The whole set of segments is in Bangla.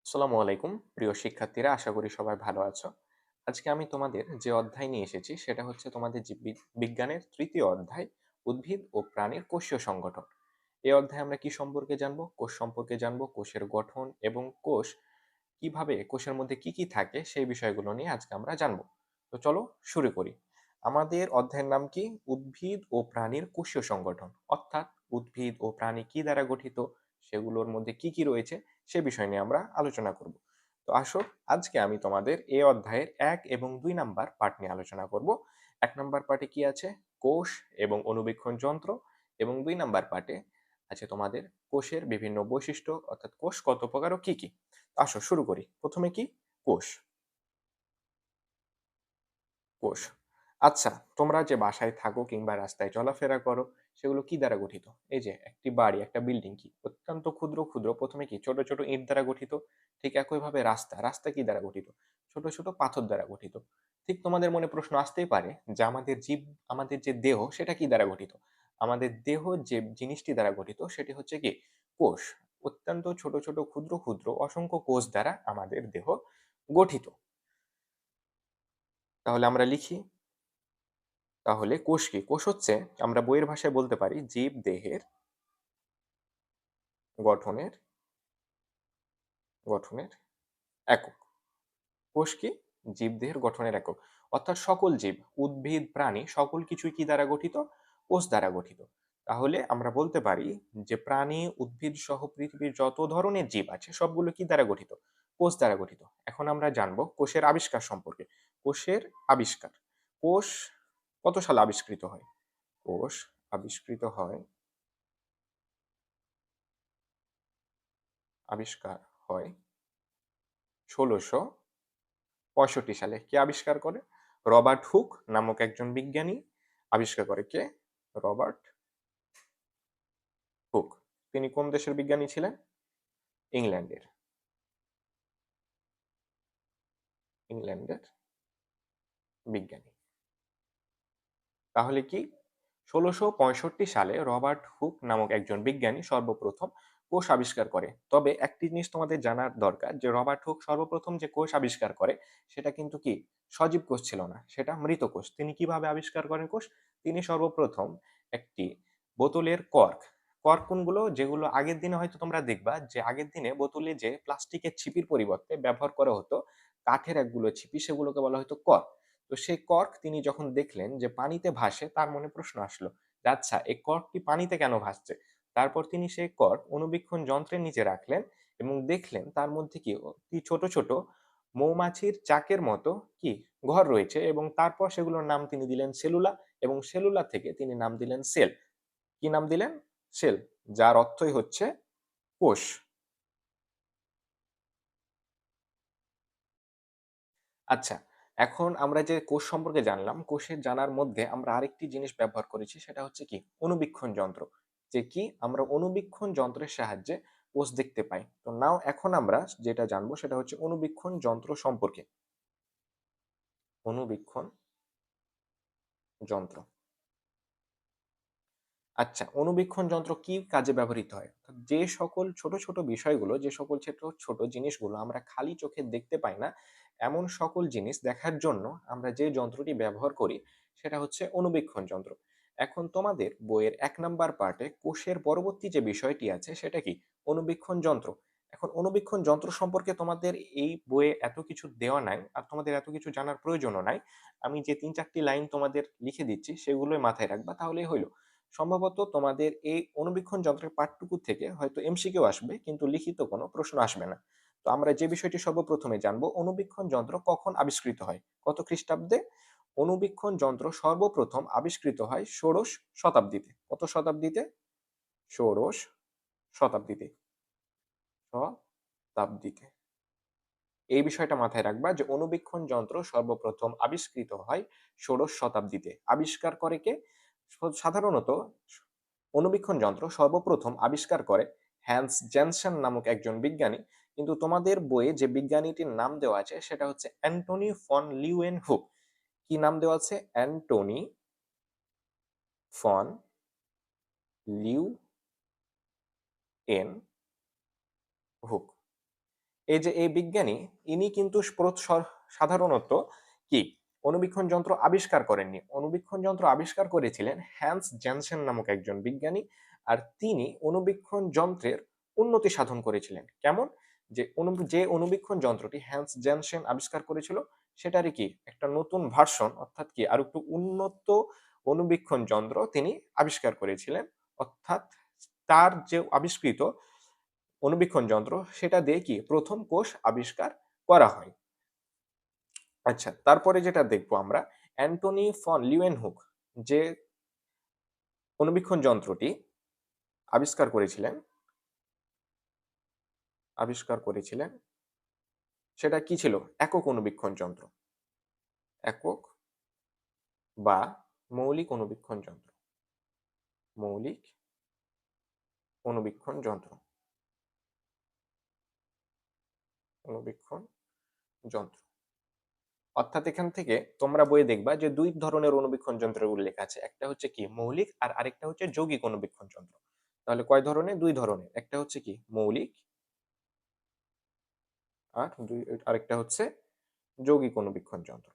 আসসালামু আলাইকুম প্রিয় শিক্ষার্থীরা, আশা করি সবাই ভালো আছো। আজকে আমি তোমাদের যে অধ্যায় নিয়ে এসেছি সেটা হচ্ছে তোমাদের জীববিজ্ঞানের তৃতীয় অধ্যায়, উদ্ভিদ ও প্রাণীর কোষীয় সংগঠন। এই অধ্যায়ে আমরা কি সম্পর্কে জানবো? কোষ সম্পর্কে জানবো, কোষের গঠন এবং কোষ কিভাবে, কোষের মধ্যে কি কি থাকে সেই বিষয়গুলো নিয়ে আজকে আমরা জানবো। তো চলো শুরু করি। আমাদের অধ্যায়ের নাম কি? উদ্ভিদ ও প্রাণীর কোষীয় সংগঠন। অর্থাৎ উদ্ভিদ ও প্রাণী কি দ্বারা গঠিত, সেগুলোর মধ্যে কি কি রয়েছে সে বিষয় নিয়ে আমরা আলোচনা করব। তো আসো, আজকে আমি তোমাদের এই অধ্যায়ের 1 এবং 2 নাম্বার পার্ট নিয়ে আলোচনা করব। 1 নাম্বার পার্টে কি আছে? কোষ এবং অণুবীক্ষণ যন্ত্র। এবং 2 নাম্বার পার্টে আছে তোমাদের কোষের বিভিন্ন বৈশিষ্ট্য, অর্থাৎ কোষ কত প্রকার ও কি কি। আসো শুরু করি। প্রথমে কি? কোষ। কোষ। আচ্ছা, তোমরা যে বাসায় থাকো কিংবা রাস্তায় চলাফেরা করো, সেগুলো কি দ্বারা গঠিত? এই যে একটি বাড়ি, একটা বিল্ডিং কি অত্যন্ত ক্ষুদ্র ক্ষুদ্র, প্রথমে কি ছোট ছোট ইট দ্বারা গঠিত। ঠিক একইভাবে রাস্তা, রাস্তা কি দ্বারা গঠিত? ছোট ছোট পাথর দ্বারা গঠিত। ঠিক তোমাদের মনে প্রশ্ন আসতেই পারে যে আমাদের যে দেহ সেটা কি দ্বারা গঠিত? আমাদের দেহ যে জিনিসটি দ্বারা গঠিত সেটি হচ্ছে কি? কোষ। অত্যন্ত ছোট ছোট ক্ষুদ্র ক্ষুদ্র অসংখ্য কোষ দ্বারা আমাদের দেহ গঠিত। তাহলে আমরা লিখি। তাহলে কোষ কি? কোষ হচ্ছে, আমরা বইয়ের ভাষায় বলতে পারি, জীব দেহের গঠনের গঠনের একক। কোষ কি? জীবদেহের গঠনের একক। অর্থাৎ সকল জীব, উদ্ভিদ, প্রাণী সকল কিছুই কি দ্বারা গঠিত? কোষ দ্বারা গঠিত। তাহলে আমরা বলতে পারি যে প্রাণী, উদ্ভিদ সহ পৃথিবীর যত ধরনের জীব আছে সবগুলো কি দ্বারা গঠিত? কোষ দ্বারা গঠিত। এখন আমরা জানবো কোষের আবিষ্কার সম্পর্কে। কোষের আবিষ্কার। কোষ কত সালে আবিষ্কৃত হয়? কোষ আবিষ্কৃত হয় আবিষ্কার হয় ১৬৬৫ সালে। কে আবিষ্কার করে? রবার্ট হুক নামক একজন বিজ্ঞানী আবিষ্কার করে। কে? Robert Hooke. তিনি কোন দেশের বিজ্ঞানী ছিলেন? ইংল্যান্ডের। ইংল্যান্ডের বিজ্ঞানী। তাহলে কি? ১৬৬৫ সালে রবার্ট হুক নামক একজন বিজ্ঞানী সর্বপ্রথম কোষ আবিষ্কার করে। তবে একটি জিনিস তোমাদের জানার দরকার যে রবার্ট হুক সর্বপ্রথম যে কোষ আবিষ্কার করে সেটা কিন্তু কি সজীব কোষ ছিল না, সেটা মৃত কোষ। তিনি কিভাবে আবিষ্কার করেন কোষ? তিনি সর্বপ্রথম একটি বোতলের কর্ক, কর্ক কোনগুলো? যেগুলো আগের দিনে হয়তো তোমরা দেখবা যে আগের দিনে বোতলে যে প্লাস্টিকের ছিপির পরিবর্তে ব্যবহার করা হতো কাঠের একগুলো ছিপি, সেগুলোকে বলা হতো কর্ক। তো সেই কর্ক তিনি যখন দেখলেন যে পানিতে ভাসে, তার মনে প্রশ্ন আসলো যে আচ্ছা, এই কর্কটি পানিতে কেন ভাসছে। তারপর তিনি সেই কর্ক অণুবীক্ষণ যন্ত্রের নিচে রাখলেন এবং দেখলেন তার মধ্যে কি ছোট ছোট মৌমাছির চাকের মতো কি ঘর রয়েছে, এবং তারপর সেগুলোর নাম তিনি দিলেন সেলুলা। এবং সেলুলা থেকে তিনি নাম দিলেন সেল। কি নাম দিলেন? সেল। যার অর্থই হচ্ছে কোষ। আচ্ছা, এখন আমরা যে কোষ সম্পর্কে জানলাম, কোষের জানার মধ্যে আমরা আরেকটি জিনিস ব্যবহার করেছি, সেটা হচ্ছে কি অণুবীক্ষণ যন্ত্র। যে কি আমরা অণুবীক্ষণ যন্ত্রের সাহায্যে কোষ দেখতে পাই। তো নাও এখন আমরা যেটা জানবো সেটা হচ্ছে অণুবীক্ষণ যন্ত্র সম্পর্কে। অণুবীক্ষণ যন্ত্র। আচ্ছা, অণুবীক্ষণ যন্ত্র কি কাজে ব্যবহৃত হয়? অর্থাৎ যে সকল ছোট ছোট বিষয়গুলো, যে সকল ছোট ছোট জিনিসগুলো আমরা খালি চোখে দেখতে পাই না, এমন সকল জিনিস দেখার জন্য আমরা যে যন্ত্রটি ব্যবহার করি সেটা হচ্ছে অণুবীক্ষণ যন্ত্র। এখন তোমাদের বইয়ের 1 নাম্বার পার্টে কোষের পরবর্তী যে বিষয়টি আছে সেটা কি? অণুবীক্ষণ যন্ত্র। এখন অণুবীক্ষণ যন্ত্র সম্পর্কে তোমাদের এই বইয়ে এত কিছু দেওয়া নাই, আর তোমাদের এত কিছু জানার প্রয়োজনও নাই। আমি যে ৩-৪টি লাইন তোমাদের লিখে দিচ্ছি সেগুলোই মাথায় রাখবা, তাহলেই হইল। সম্ভবত তোমাদের এই অণুবীক্ষণ যন্ত্রের পাঠটুকু থেকে হয়তো এমসিকিউ আসবে, কিন্তু লিখিত কোনো প্রশ্ন আসবে না। তো আমরা যে বিষয়টি সর্বপ্রথমে জানবো, অণুবীক্ষণ যন্ত্র কখন আবিষ্কৃত হয়? কত খ্রিস্টাব্দে? অণুবীক্ষণ যন্ত্র সর্বপ্রথম আবিষ্কৃত হয় ষোড়শ শতাব্দীতে। কত শতাব্দীতে? ষোড়শ শতাব্দীতে। শতাব্দীতে। এই বিষয়টা মাথায় রাখবা যে অণুবীক্ষণ যন্ত্র সর্বপ্রথম আবিষ্কৃত হয় ষোড়শ শতাব্দীতে। আবিষ্কার করে কে? সাধারণত অণুবীক্ষণ যন্ত্র সর্বপ্রথম আবিষ্কার করে হ্যান্স জেনসেন নামক একজন বিজ্ঞানী। কিন্তু তোমাদের বইয়ে যে বিজ্ঞানীটির নাম দেওয়া আছে সেটা হচ্ছে অ্যান্টনি ফন লিউয়েনহুক। কি নাম দেওয়া আছে? Antonie van Leeuwenhoek যে এই বিজ্ঞানী, ইনি কিন্তু সাধারণত কি অণুবীক্ষণ যন্ত্র আবিষ্কার করেননি। অণুবীক্ষণ যন্ত্র আবিষ্কার করেছিলেন হ্যান্স জ্যানসেন নামক একজন বিজ্ঞানী। আর তিনি অণুবীক্ষণ যন্ত্রের উন্নতি সাধন করেছিলেন। কেমন? যে অণুবীক্ষণ যন্ত্রটি হ্যান্স জ্যানসেন আবিষ্কার করেছিল, সেটারই কি একটা নতুন ভার্সন, অর্থাৎ কি আরো একটু উন্নত অণুবীক্ষণ যন্ত্র তিনি আবিষ্কার করেছিলেন। অর্থাৎ তার যে আবিষ্কৃত অণুবীক্ষণ যন্ত্র, সেটা দিয়ে কি প্রথম কোষ আবিষ্কার করা হয়। আচ্ছা, তারপরে যেটা দেখবো আমরা, অ্যান্টনি ফন লিউয়েনহুক যে অণুবীক্ষণ যন্ত্রটি আবিষ্কার করেছিলেন আবিষ্কার করেছিলেন সেটা কি ছিল? একক অণুবীক্ষণ যন্ত্র। একক বা মৌলিক অণুবীক্ষণ যন্ত্র। মৌলিক অণুবীক্ষণ যন্ত্র। অণুবীক্ষণ যন্ত্র। অর্থাৎ এখান থেকে তোমরা বইয়ে দেখবা যে ২ ধরনের অণুবীক্ষণ যন্ত্রের উল্লেখ আছে। একটা হচ্ছে কি মৌলিক, আর আরেকটা হচ্ছে যৌগিক অণুবীক্ষণ যন্ত্র। তাহলে কয় ধরনের? ২ ধরনের। একটা হচ্ছে কি মৌলিক, আর আরেকটা হচ্ছে যৌগিক অণুবীক্ষণ যন্ত্র।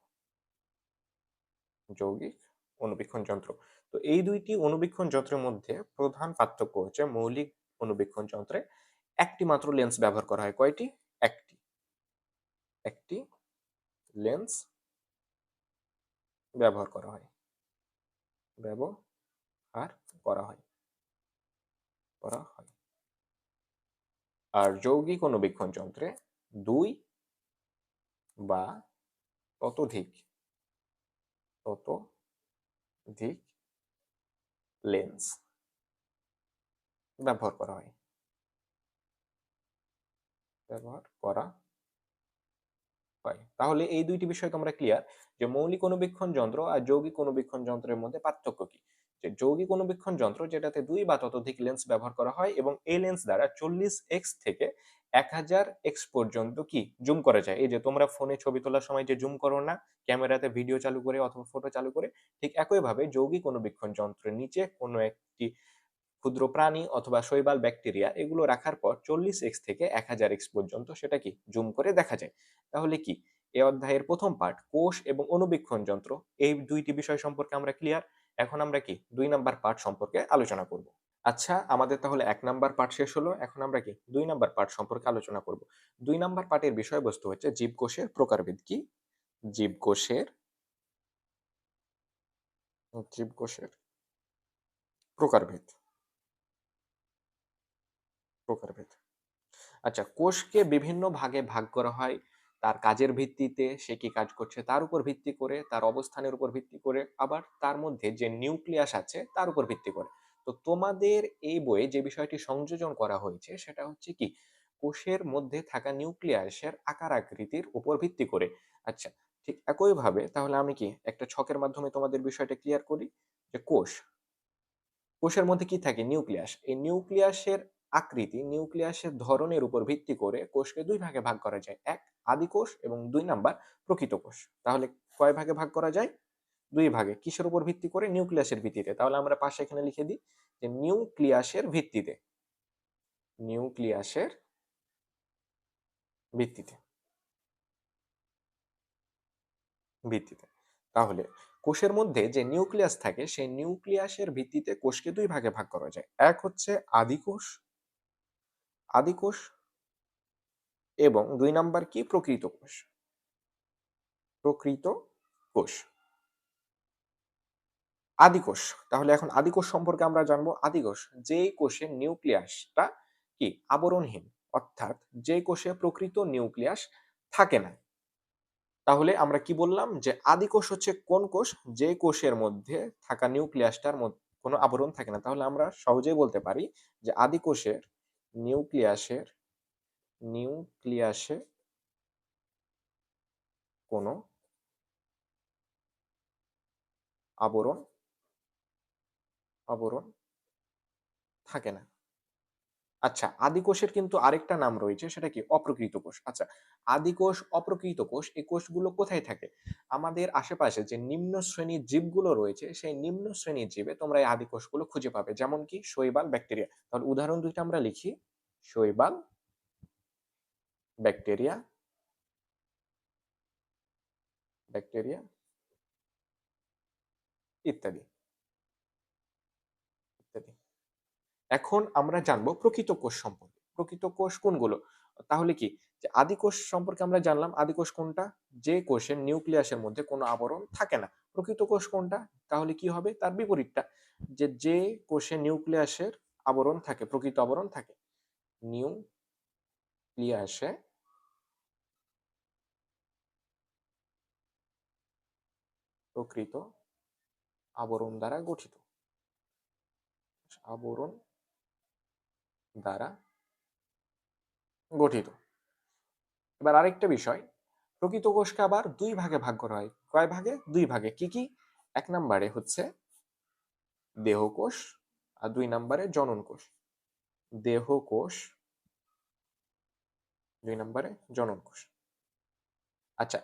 যৌগিক অণুবীক্ষণ যন্ত্র। তো এই ২ টি অণুবীক্ষণ যন্ত্রের মধ্যে প্রধান পার্থক্য হচ্ছে মৌলিক অণুবীক্ষণ যন্ত্রে একটি মাত্র লেন্স ব্যবহার করা হয়। কয়টি? একটি। একটি লেন্স ব্যবহার করা হয়। ব্যবহার করা হয়। করা হয়। আর যৌগিক অণুবীক্ষণ যন্ত্রে ২ বা ততোধিক ততোধিক লেন্স ব্যবহার করা হয়। ব্যবহার করা হয়। তাহলে এই ২ টি বিষয় তোমরা ক্লিয়ার যে মৌলিক অণুবীক্ষণ যন্ত্র আর যৌগিক অণুবীক্ষণ যন্ত্রের মধ্যে পার্থক্য কি? যে যৌগিক অণুবীক্ষণ যন্ত্র যেটাতে ২ বা ততোধিক লেন্স ব্যবহার করা হয় এবং এই লেন্স দ্বারা 40x থেকে 1000x পর্যন্ত কি জুম করা যায়। এই যে তোমরা ফোনে ছবি তোলার সময় যে জুম করো না, ক্যামেরাতে ভিডিও চালু করে অথবা ফটো চালু করে, ঠিক একইভাবে যৌগিক অণুবীক্ষণ যন্ত্রের নিচে কোনো একটি ক্ষুদ্র প্রাণী অথবা শৈবাল, ব্যাকটেরিয়া এগুলো রাখার পর 40x থেকে 1000x পর্যন্ত সেটা কি জুম করে দেখা যায়। তাহলে কি এই অধ্যায়ের প্রথম পার্ট কোষ এবং অণুবীক্ষণ যন্ত্র, এই ২ টি বিষয় সম্পর্কে আমরা ক্লিয়ার। এখন আমরা কি ২ নাম্বার পার্ট সম্পর্কে আলোচনা করব। আচ্ছা, আমাদের তাহলে ১ নাম্বার পার্ট শেষ হলো। এখন আমরা কি ২ নাম্বার পার্ট সম্পর্কে আলোচনা করব। ২ নাম্বার পার্টের বিষয়বস্তু হচ্ছে জীবকোষের প্রকারভেদ। কি? জীবকোষের জীবকোষের প্রকারভেদ। প্রকারভেদ। আচ্ছা, কোষকে বিভিন্ন ভাগে ভাগ করা হয় তার কাজের ভিত্তিতে, সে কি কাজ করছে তার উপর ভিত্তি করে, তার অবস্থানের উপর ভিত্তি করে, আবার তার মধ্যে যে নিউক্লিয়াস আছে তার উপর ভিত্তি করে। তো তোমাদের এই বইয়ে যে বিষয়টি সংযোজন করা হয়েছে সেটা হচ্ছে কি কোষের মধ্যে থাকা নিউক্লিয়াসের আকার আকৃতির উপর ভিত্তি করে। আচ্ছা, ঠিক একইভাবে তাহলে আমি কি একটা ছকের মাধ্যমে তোমাদের বিষয়টা ক্লিয়ার করি যে কোষের মধ্যে কি থাকে? নিউক্লিয়াস। এই নিউক্লিয়াসের আকৃতি, নিউক্লিয়াসের ধরনের উপর ভিত্তি করে কোষকে ২ ভাগে ভাগ করা যায়। ১ আদি কোষ এবং ২ নাম্বার প্রকৃত কোষ। তাহলে কয় ভাগে ভাগ করা যায়? ২ ভাগে। কিসের উপর ভিত্তি করে? নিউক্লিয়াসের ভিত্তিতে। তাহলে আমরা পাশে এখানে লিখে দিই যে নিউক্লিয়াসের ভিত্তিতে। নিউক্লিয়াসের ভিত্তিতে। ভিত্তিতে। তাহলে কোষের মধ্যে যে নিউক্লিয়াস থাকে সেই নিউক্লিয়াসের ভিত্তিতে কোষকে ২ ভাগে ভাগ করা যায়। এক হচ্ছে আদি কোষ, আদি কোষ এবং ২ নাম্বার কি? প্রকৃত কোষ। প্রকৃত কোষ। আদি কোষ। তাহলে এখন আদি কোষ সম্পর্কে আমরা জানবো। আদি কোষ যেই কোষের নিউক্লিয়াসটা কি আবরণহীন, অর্থাৎ যে কোষে প্রকৃত নিউক্লিয়াস থাকে না। তাহলে আমরা কি বললাম যে আদি কোষ হচ্ছে কোন কোষ? যে কোষের মধ্যে থাকা নিউক্লিয়াসটার কোনো আবরণ থাকে না। তাহলে আমরা সহজেই বলতে পারি যে আদি কোষের নিউক্লিয়াসের নিউক্লিয়াসে কোনো আবরণ আবরণ থাকে না। আচ্ছা, আদি কোষের কিন্তু আরেকটা নাম রয়েছে, সেটা কি? অপ্রকৃত কোষ। আচ্ছা, আদি কোষ, অপ্রকৃত কোষ এই কোষগুলো কোথায় থাকে? আমাদের আশেপাশে যে নিম্ন শ্রেণীর জীবগুলো রয়েছে সেই নিম্ন শ্রেণীর জীবে তোমরা এই আদি কোষগুলো খুঁজে পাবে। যেমন কি? শৈবাল, ব্যাকটেরিয়া। তাহলে উদাহরণ ২ টা আমরা লিখি। শৈবাল, ব্যাকটেরিয়া, ব্যাকটেরিয়া ইত্যাদি, ইত্যাদি। এখন আমরা জানবো প্রকৃত কোষ সম্পর্কে। প্রকৃত কোষ কোনগুলো? তাহলে কি? যে আদি কোষ সম্পর্কে আমরা জানলাম, আদি কোষ কোনটা? যে কোষের নিউক্লিয়াসের মধ্যে কোনো আবরণ থাকে না। প্রকৃত কোষ কোনটা? তাহলে কি হবে? তার বিপরীতটা। যে কোষে নিউক্লিয়াসের আবরণ থাকে, প্রকৃত আবরণ থাকে। নিউক্লিয়াসে প্রকৃত আবরণ দ্বারা গঠিত। আবরণ দ্বারা গঠিত। এবার আরেকটা বিষয়, প্রকৃত কোষকে আবার ২ ভাগে ভাগ করা হয়। কয় ভাগে? ২ ভাগে। কি, কি? ১ নাম্বারে হচ্ছে দেহকোষ আর ২ নাম্বারে জনন কোষ। দেহকোষ, ২ নাম্বারে জনন কোষ। আচ্ছা,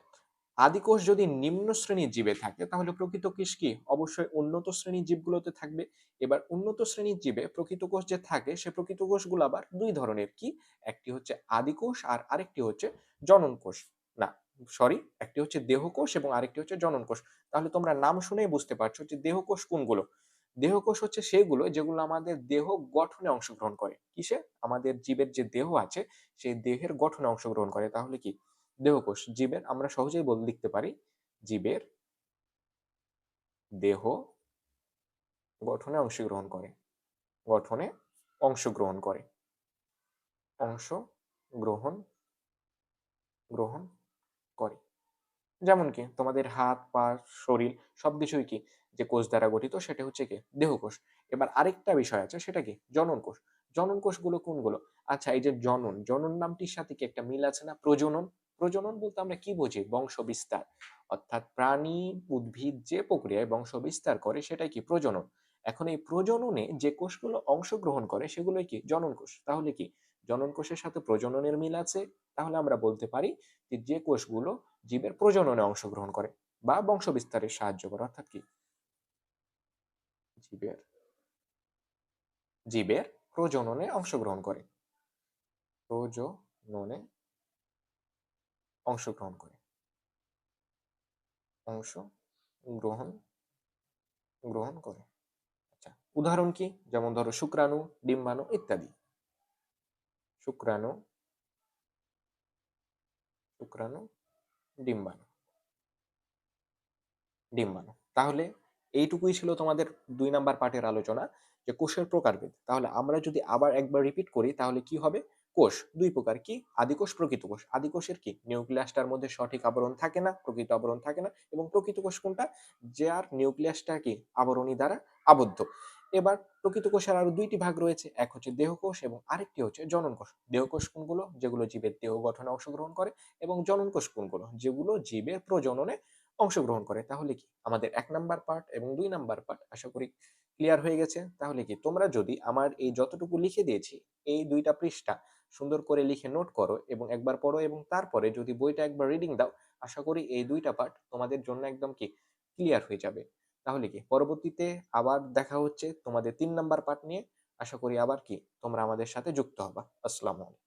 আদি কোষ যদি নিম্ন শ্রেণীর জীবে থাকে তাহলে প্রকৃত কোষ কি? অবশ্যই উন্নত শ্রেণীর জীবগুলোতে থাকবে। এবার উন্নত শ্রেণীর জীবে প্রকৃত কোষ যে থাকে সে প্রকৃত কোষগুলো আবার ২ ধরনের। কি? একটি হচ্ছে আদি কোষ আর আরেকটি হচ্ছে জনন কোষ। না, সরি, একটি হচ্ছে দেহকোষ এবং আরেকটি হচ্ছে জনন কোষ। তাহলে তোমরা নাম শুনেই বুঝতে পারছো যে দেহকোষ কোনগুলো। দেহকোষ হচ্ছে সেগুলো যেগুলো আমাদের দেহ গঠনে অংশগ্রহণ করে। কিসে? আমাদের জীবের যে দেহ আছে সেই দেহের গঠনে অংশগ্রহণ করে। তাহলে কি? দেহকোষ। জীবের আমরা সহজেই লিখতে পারি জীবের দেহ গঠনে অংশগ্রহণ করে, গঠনে অংশগ্রহণ করে, অংশগ্রহণ গ্রহণ করে। যেমন কি তোমাদের হাত, পা, শরীর সবকিছুই কি যে কোষ দ্বারা গঠিত সেটা হচ্ছে কি দেহকোষ। এবার আরেকটা বিষয় আছে সেটা কি জনন কোষ। জনন কোষগুলো কোনগুলো? আচ্ছা, এই যে জনন, জনন নামটির সাথে কি একটা মিল আছে না? প্রজনন। প্রজনন বলতে আমরা কি বুঝি? বংশ বিস্তার। অর্থাৎ প্রাণী, উদ্ভিদ যে প্রক্রিয়ায় বংশ বিস্তার করে সেটাই কি প্রজনন। এখন এই প্রজননে যে কোষগুলো অংশগ্রহণ করে সেগুলোই কি জনন কোষ। তাহলে কি জনন কোষের সাথে প্রজননের মিল আছে? তাহলে আমরা বলতে পারি যে কোষগুলো জীবের প্রজননে অংশগ্রহণ করে বা বংশ বিস্তারে সাহায্য করে। অর্থাৎ কি জীবের জীবের প্রজননে অংশগ্রহণ করে, প্রজননে অংশগ্রহণ করে, অংশ গ্রহণ গ্রহণ করে। আচ্ছা, উদাহরণ কি? যেমন ধরো শুক্রাণু, ডিম্বাণু ইত্যাদি। শুক্রাণু, শুক্রাণু, ডিম্বাণু, ডিম্বাণু। তাহলে এইটুকুই ছিল তোমাদের ২ নাম্বার পার্টের আলোচনা যে কোষের প্রকারভেদ। তাহলে আমরা যদি আবার একবার রিপিট করি তাহলে কি হবে? কোষ ২ প্রকার। কি? আদি কোষ, প্রকৃত কোষ। আদি কোষের কি? নিউক্লিয়াসটার মধ্যে সঠিক আবরণ থাকে না, প্রকৃত আবরণ থাকে না এবং প্রকৃত কোষ কোনটা? যার নিউক্লিয়াসটা কি আবরণী দ্বারা আবদ্ধ। এবার প্রকৃত কোষের আরো ২ টি ভাগ রয়েছে। এক হচ্ছে দেহকোষ এবং আরেকটি হচ্ছে জনন কোষ। দেহকোষ কোনগুলো? যেগুলো জীবের দেহ গঠনে অংশগ্রহণ করে এবং জনন কোষ কোনগুলো? যেগুলো জীবের প্রজননে অংশগ্রহণ করে। তাহলে কি আমাদের ১ নাম্বার পার্ট এবং ২ নাম্বার পার্ট আশা করি ক্লিয়ার হয়ে গেছে। তাহলে কি তোমরা যদি আমার এই যতটুকু লিখে দিয়েছি এই ২ টা পৃষ্ঠা সুন্দর করে লিখে নোট করো এবং একবার পড়ো এবং তারপরে যদি বইটা একবার রিডিং দাও, আশা করি এই ২ টা পার্ট তোমাদের জন্য একদম কি ক্লিয়ার হয়ে যাবে। তাহলে কি পরবর্তীতে আবার দেখা হচ্ছে তোমাদের ৩ নাম্বার পার্ট নিয়ে। আশা করি আবার কি তোমরা আমাদের সাথে যুক্ত হবা। আসসালামু আলাইকুম।